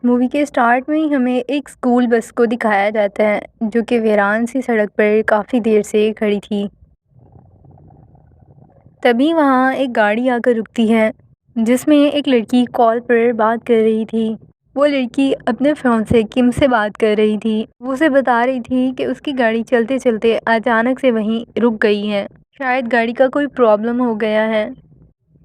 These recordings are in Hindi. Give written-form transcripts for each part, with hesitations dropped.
मूवी के स्टार्ट में ही हमें एक स्कूल बस को दिखाया जाता है जो कि वीरान सी सड़क पर काफ़ी देर से खड़ी थी। तभी वहाँ एक गाड़ी आकर रुकती है जिसमें एक लड़की कॉल पर बात कर रही थी। वो लड़की अपने फियांसे किम से बात कर रही थी। वो उसे बता रही थी कि उसकी गाड़ी चलते चलते अचानक से वहीं रुक गई है। शायद गाड़ी का कोई प्रॉब्लम हो गया है,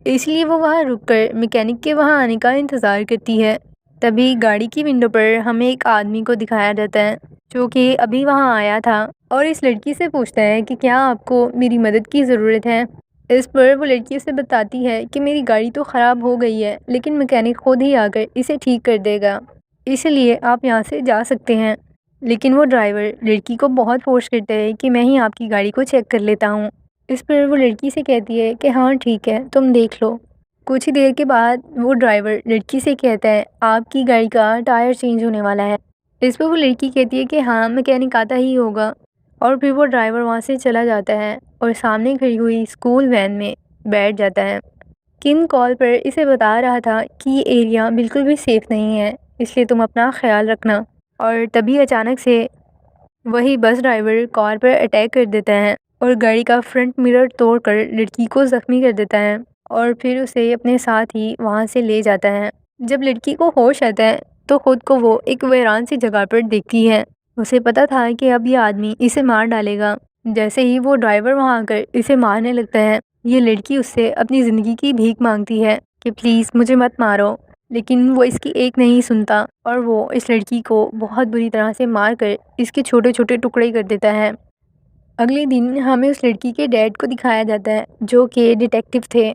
इसलिए वो वहाँ रुककर मैकेनिक के वहाँ आने का इंतज़ार करती है। तभी गाड़ी की विंडो पर हमें एक आदमी को दिखाया जाता है जो कि अभी वहाँ आया था और इस लड़की से पूछता है कि क्या आपको मेरी मदद की ज़रूरत है। इस पर वो लड़की उसे बताती है कि मेरी गाड़ी तो ख़राब हो गई है, लेकिन मैकेनिक खुद ही आकर इसे ठीक कर देगा, इसलिए आप यहाँ से जा सकते हैं। लेकिन वो ड्राइवर लड़की को बहुत फोर्स करता है कि मैं ही आपकी गाड़ी को चेक कर लेता हूँ। इस पर वो लड़की से कहती है कि हाँ ठीक है, तुम देख लो। कुछ ही देर के बाद वो ड्राइवर लड़की से कहता है आपकी गाड़ी का टायर चेंज होने वाला है। इस पर वो लड़की कहती है कि हाँ मैकेनिक आता ही होगा, और फिर वो ड्राइवर वहाँ से चला जाता है और सामने खड़ी हुई स्कूल वैन में बैठ जाता है। किम कॉल पर इसे बता रहा था कि ये एरिया बिल्कुल भी सेफ़ नहीं है, इसलिए तुम अपना ख्याल रखना। और तभी अचानक से वही बस ड्राइवर कार पर अटैक कर देता है और गाड़ी का फ्रंट मिरर तोड़कर लड़की को ज़ख्मी कर देता है और फिर उसे अपने साथ ही वहाँ से ले जाता है। जब लड़की को होश आता है तो खुद को वो एक वीरान सी जगह पर देखती है। उसे पता था कि अब ये आदमी इसे मार डालेगा। जैसे ही वो ड्राइवर वहाँ आकर इसे मारने लगता है, ये लड़की उससे अपनी ज़िंदगी की भीख मांगती है कि प्लीज़ मुझे मत मारो, लेकिन वो इसकी एक नहीं सुनता और वो इस लड़की को बहुत बुरी तरह से मार कर इसके छोटे छोटे टुकड़े कर देता है। अगले दिन हमें उस लड़की के डैड को दिखाया जाता है जो कि डिटेक्टिव थे।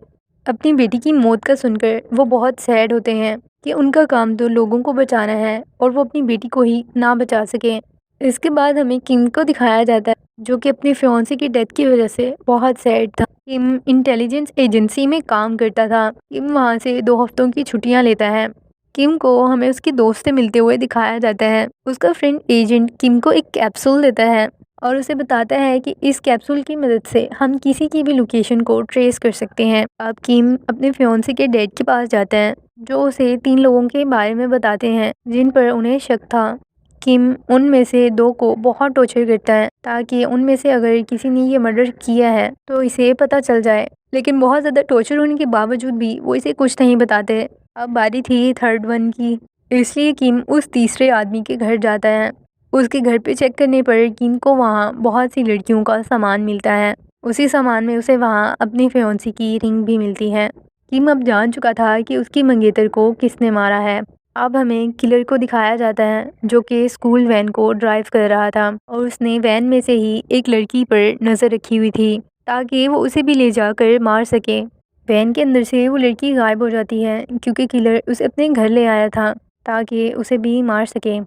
अपनी बेटी की मौत का सुनकर वो बहुत सैड होते हैं कि उनका काम तो लोगों को बचाना है और वो अपनी बेटी को ही ना बचा सके। इसके बाद हमें किम को दिखाया जाता है जो कि अपने फियांसे की डेथ की वजह से बहुत सैड था। किम इंटेलिजेंस एजेंसी में काम करता था। किम वहाँ से 2 हफ्तों की छुट्टियाँ लेता है। किम को हमें उसके दोस्त से मिलते हुए दिखाया जाता है। उसका फ्रेंड एजेंट किम को एक कैप्सूल देता है और उसे बताता है कि इस कैप्सूल की मदद से हम किसी की भी लोकेशन को ट्रेस कर सकते हैं। अब किम अपने फियांसे के डैड के पास जाता है जो उसे 3 लोगों के बारे में बताते हैं जिन पर उन्हें शक था। किम उनमें से 2 को बहुत टॉर्चर करता है ताकि उनमें से अगर किसी ने ये मर्डर किया है तो इसे पता चल जाए, लेकिन बहुत ज़्यादा टॉर्चर होने के बावजूद भी वो इसे कुछ नहीं बताते। अब बारी थी थर्ड वन की, इसलिए किम उस तीसरे आदमी के घर जाता है। उसके घर पे चेक करने पर किम को वहाँ बहुत सी लड़कियों का सामान मिलता है। उसी सामान में उसे वहाँ अपनी फियांसी की रिंग भी मिलती है। किम अब जान चुका था कि उसकी मंगेतर को किसने मारा है। अब हमें किलर को दिखाया जाता है जो कि स्कूल वैन को ड्राइव कर रहा था और उसने वैन में से ही एक लड़की पर नज़र रखी हुई थी ताकि वो उसे भी ले जाकर मार सके। वैन के अंदर से वो लड़की गायब हो जाती है क्योंकि किलर उसे अपने घर ले आया था ताकि उसे भी मार सके।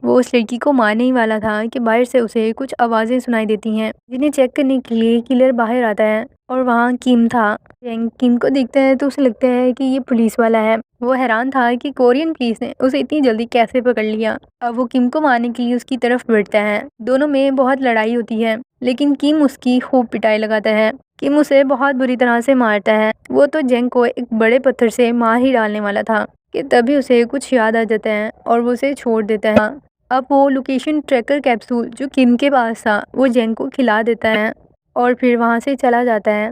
वो उस लड़की को मारने ही वाला था कि बाहर से उसे कुछ आवाज़ें सुनाई देती हैं, जिन्हें चेक करने के लिए किलर बाहर आता है और वहाँ किम था। जैंग किम को देखता है तो उसे लगता है कि ये पुलिस वाला है। वो हैरान था कि कोरियन पुलिस ने उसे इतनी जल्दी कैसे पकड़ लिया। अब वो किम को मारने के लिए उसकी तरफ बढ़ता है। दोनों में बहुत लड़ाई होती है, लेकिन किम उसकी खूब पिटाई लगाता है। किम उसे बहुत बुरी तरह से मारता है। वो तो जेंग को एक बड़े पत्थर से मार ही डालने वाला था कि तभी उसे कुछ याद आ जाता है और वो उसे छोड़ देता है। अब वो लोकेशन ट्रैकर कैप्सूल जो किम के पास था वो जेंग को खिला देता है और फिर वहाँ से चला जाता है।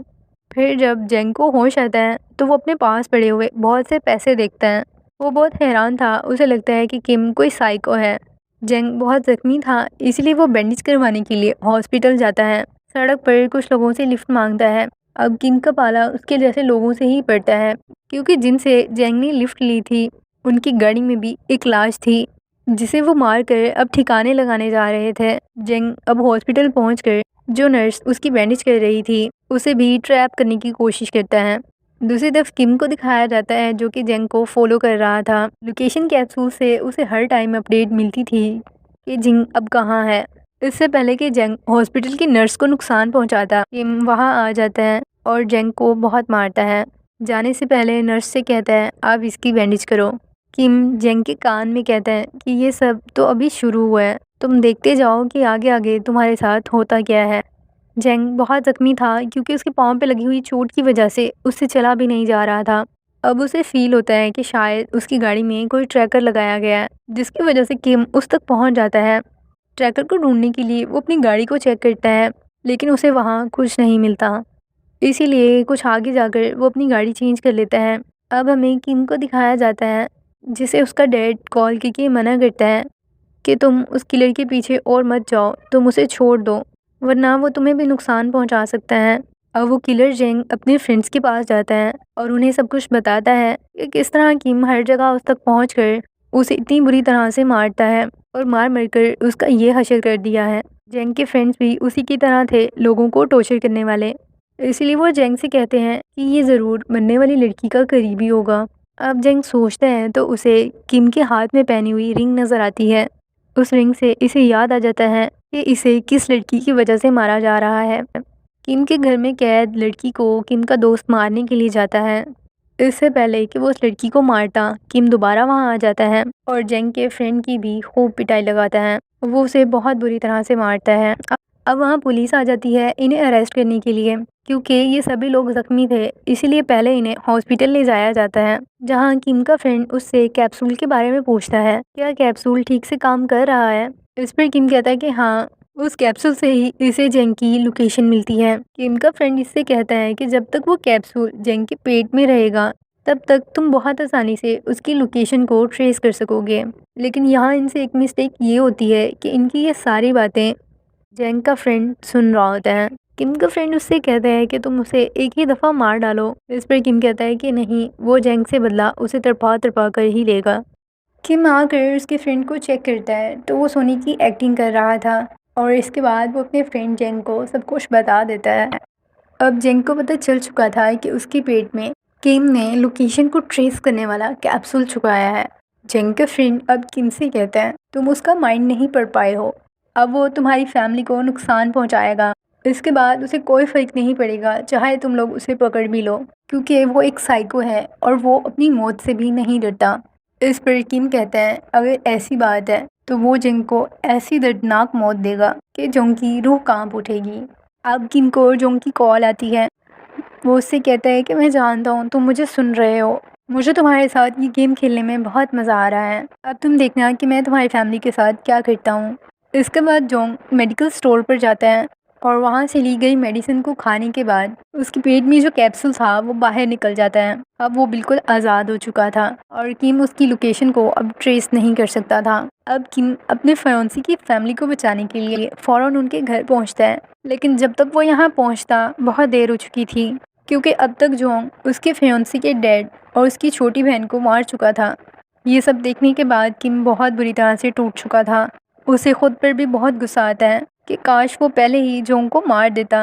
फिर जब जेंग को होश आता है तो वो अपने पास पड़े हुए बहुत से पैसे देखता है। वो बहुत हैरान था, उसे लगता है कि किम कोई साइको है। जेंग बहुत ज़ख्मी था, इसलिए वो बैंडेज करवाने के लिए हॉस्पिटल जाता है। सड़क पर कुछ लोगों से लिफ्ट मांगता है। अब किम का पाला उसके जैसे लोगों से ही पड़ता है क्योंकि जिनसे जेंग ने लिफ्ट ली थी उनकी गाड़ी में भी एक लाश थी जिसे वो मार कर अब ठिकाने लगाने जा रहे थे। जेंग अब हॉस्पिटल पहुंचकर जो नर्स उसकी बैंडेज कर रही थी उसे भी ट्रैप करने की कोशिश करता है। दूसरी तरफ किम को दिखाया जाता है जो कि जेंग को फॉलो कर रहा था। लोकेशन कैप्सूल से उसे हर टाइम अपडेट मिलती थी कि जेंग अब कहाँ है। इससे पहले कि जेंग हॉस्पिटल की नर्स को नुकसान पहुंचाता, किम वहां आ जाता है और जेंग को बहुत मारता है। जाने से पहले नर्स से कहता है आप इसकी बैंडेज करो। किम जेंग के कान में कहता है कि ये सब तो अभी शुरू हुआ है, तुम देखते जाओ कि आगे आगे तुम्हारे साथ होता क्या है। जेंग बहुत ज़ख्मी था क्योंकि उसके पाँव पे लगी हुई चोट की वजह से उससे चला भी नहीं जा रहा था। अब उसे फ़ील होता है कि शायद उसकी गाड़ी में कोई ट्रैकर लगाया गया है, जिसकी वजह से किम उस तक पहुंच जाता है। ट्रैकर को ढूंढने के लिए वो अपनी गाड़ी को चेक करता है, लेकिन उसे वहां कुछ नहीं मिलता। इसीलिए कुछ आगे जाकर वो अपनी गाड़ी चेंज कर लेता है। अब हमें किम को दिखाया जाता है, जिसे उसका डैड कॉल करके मना करता है कि तुम उस किलर के पीछे और मत जाओ, तुम उसे छोड़ दो, वरना वो तुम्हें भी नुकसान पहुंचा सकता है। अब वो किलर जेंग अपने फ्रेंड्स के पास जाता है और उन्हें सब कुछ बताता है कि किस तरह किम हर जगह उस तक पहुंचकर उसे इतनी बुरी तरह से मारता है और मार मर कर उसका ये हशर कर दिया है। जेंग के फ्रेंड्स भी उसी की तरह थे, लोगों को टॉर्चर करने वाले। इसलिए वो जेंग से कहते हैं कि ये ज़रूर मरने वाली लड़की का करीबी होगा। अब जेंग सोचता है तो उसे किम के हाथ में पहनी हुई रिंग नज़र आती है। उस रिंग से इसे याद आ जाता है कि इसे किस लड़की की वजह से मारा जा रहा है। किम के घर में कैद लड़की को किम का दोस्त मारने के लिए जाता है। इससे पहले कि वो उस लड़की को मारता, किम दोबारा वहां आ जाता है और जेंग के फ्रेंड की भी खूब पिटाई लगाता है। वो उसे बहुत बुरी तरह से मारता है। अब वहाँ पुलिस आ जाती है इन्हें अरेस्ट करने के लिए, क्योंकि ये सभी लोग जख्मी थे, इसीलिए पहले इन्हें हॉस्पिटल ले जाया जाता है, जहाँ किम का फ्रेंड उससे कैप्सूल के बारे में पूछता है, क्या कैप्सूल ठीक से काम कर रहा है। इस पर किम कहता है कि हाँ, उस कैप्सूल से ही इसे जेंग की लोकेशन मिलती है। किम का फ्रेंड इससे कहता है कि जब तक वो कैप्सूल जेंग के पेट में रहेगा, तब तक तुम बहुत आसानी से उसकी लोकेशन को ट्रेस कर सकोगे। लेकिन यहाँ इनसे एक मिस्टेक ये होती है कि इनकी ये सारी बातें जेंग का फ्रेंड सुन रहा होता है। किम का फ्रेंड उससे कहता है कि तुम उसे एक ही दफ़ा मार डालो। इस पर किम कहता है कि नहीं, वो जेंग से बदला उसे तड़पा तड़पा कर ही लेगा। किम आकर उसके फ्रेंड को चेक करता है तो वो सोनी की एक्टिंग कर रहा था और इसके बाद वो अपने फ्रेंड जेंग को सब कुछ बता देता है। अब जेंग को पता चल चुका था कि उसके पेट में किम ने लोकेशन को ट्रेस करने वाला कैप्सूल छुपाया है। जेंग का फ्रेंड अब किम से कहता है तुम उसका माइंड नहीं पढ़ पाए हो, अब वो तुम्हारी फैमिली को नुकसान पहुंचाएगा। इसके बाद उसे कोई फ़र्क नहीं पड़ेगा चाहे तुम लोग उसे पकड़ भी लो, क्योंकि वो एक साइको है और वो अपनी मौत से भी नहीं डरता। इस पर किम कहता है अगर ऐसी बात है तो वो जेंग को ऐसी दर्दनाक मौत देगा कि जोंग की रूह कांप उठेगी। अब किम को जोंग की कॉल आती है। वो उससे कहता है कि मैं जानता हूँ तुम मुझे सुन रहे हो, मुझे तुम्हारे साथ ये गेम खेलने में बहुत मज़ा आ रहा है, अब तुम देखना कि मैं तुम्हारी फैमिली के साथ क्या करता हूँ। इसके बाद जोंग मेडिकल स्टोर पर जाता है और वहाँ से ली गई मेडिसिन को खाने के बाद उसके पेट में जो कैप्सूल था वो बाहर निकल जाता है। अब वो बिल्कुल आज़ाद हो चुका था और किम उसकी लोकेशन को अब ट्रेस नहीं कर सकता था। अब किम अपने फियांसी की फैमिली को बचाने के लिए फ़ौरन उनके घर पहुँचता है, लेकिन जब तक वो यहाँ पहुँचता बहुत देर हो चुकी थी, क्योंकि अब तक जोंग उसके फियांसी के डैड और उसकी छोटी बहन को मार चुका था। ये सब देखने के बाद किम बहुत बुरी तरह से टूट चुका था। उसे खुद पर भी बहुत गुस्सा आता है कि काश वो पहले ही जोंग को मार देता।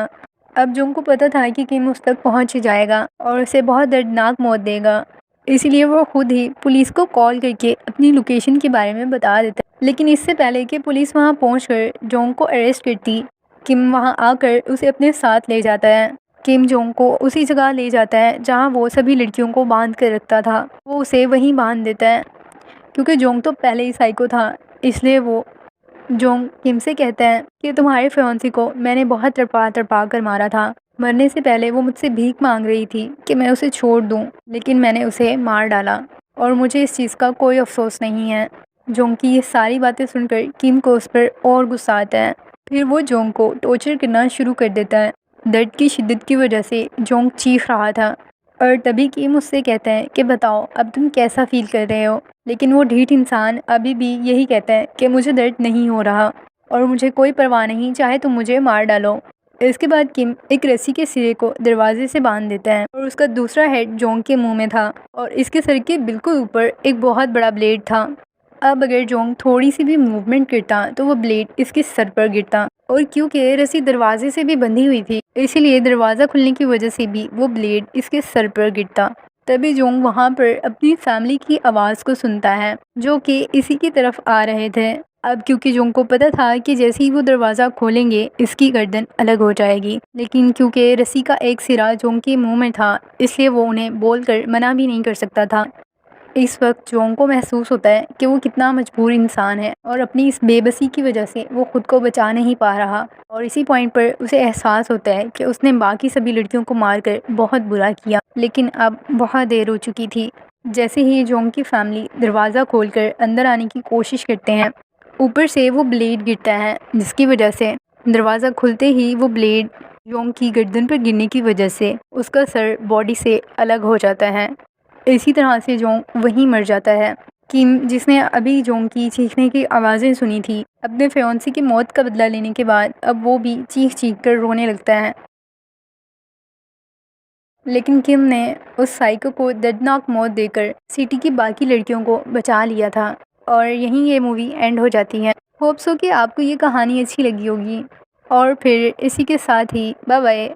अब जोंग को पता था कि किम उस तक पहुंच ही जाएगा और उसे बहुत दर्दनाक मौत देगा, इसलिए वो खुद ही पुलिस को कॉल करके अपनी लोकेशन के बारे में बता देता। लेकिन इससे पहले कि पुलिस वहां पहुंचकर जोंग को अरेस्ट करती, किम वहां आकर उसे अपने साथ ले जाता है। किम जोंग को उसी जगह ले जाता है जहां वो सभी लड़कियों को बांध कर रखता था। वो उसे वहीं बांध देता है, क्योंकि जोंग तो पहले ही साइको था। इसलिए वो जोंग किम से कहता है कि तुम्हारे फियांसी को मैंने बहुत तड़पा तड़पा कर मारा था। मरने से पहले वो मुझसे भीख मांग रही थी कि मैं उसे छोड़ दूं, लेकिन मैंने उसे मार डाला और मुझे इस चीज़ का कोई अफसोस नहीं है। जोंग की ये सारी बातें सुनकर किम को उस पर और गुस्सा आता है। फिर वो जोंग को टॉर्चर करना शुरू कर देता है। दर्द की शिद्दत की वजह से जोंग चीख रहा था और तभी किम उससे कहता है कि बताओ अब तुम कैसा फील कर रहे हो। लेकिन वो ढीठ इंसान अभी भी यही कहता है कि मुझे दर्द नहीं हो रहा और मुझे कोई परवाह नहीं, चाहे तुम मुझे मार डालो। इसके बाद किम एक रस्सी के सिरे को दरवाजे से बांध देता है और उसका दूसरा हेड जोंग के मुंह में था और इसके सर के बिल्कुल ऊपर एक बहुत बड़ा ब्लेड था। अब अगर जोंग थोड़ी सी भी मूवमेंट करता तो वो ब्लेड इसके सर पर गिरता, और क्योंकि रस्सी दरवाजे से भी बंधी हुई थी, इसीलिए दरवाज़ा खुलने की वजह से भी वो ब्लेड इसके सर पर गिरता। तभी जोंग वहाँ पर अपनी फैमिली की आवाज़ को सुनता है, जो कि इसी की तरफ आ रहे थे। अब क्योंकि जोंग को पता था कि जैसे ही वो दरवाज़ा खोलेंगे इसकी गर्दन अलग हो जाएगी, लेकिन क्योंकि रस्सी का एक सिरा जोंग के मुंह में था, इसलिए वो उन्हें बोलकर मना भी नहीं कर सकता था। इस वक्त जोंग को महसूस होता है कि वो कितना मजबूर इंसान है और अपनी इस बेबसी की वजह से वो खुद को बचा नहीं पा रहा। और इसी पॉइंट पर उसे एहसास होता है कि उसने बाकी सभी लड़कियों को मारकर बहुत बुरा किया, लेकिन अब बहुत देर हो चुकी थी। जैसे ही जोंग की फैमिली दरवाज़ा खोलकर अंदर आने की कोशिश करते हैं, ऊपर से वो ब्लेड गिरता है, जिसकी वजह से दरवाज़ा खुलते ही वो ब्लेड जोंग की गर्दन पर गिरने की वजह से उसका सर बॉडी से अलग हो जाता है। इसी तरह से जोंग वहीं मर जाता है। किम, जिसने अभी जोंग की चीखने की आवाज़ें सुनी थी, अपने फियांसे की मौत का बदला लेने के बाद अब वो भी चीख चीख कर रोने लगता है। लेकिन किम ने उस साइको को दर्दनाक मौत देकर सिटी की बाकी लड़कियों को बचा लिया था। और यहीं ये मूवी एंड हो जाती है। होप सो कि आपको ये कहानी अच्छी लगी होगी। और फिर इसी के साथ ही बाय बाय।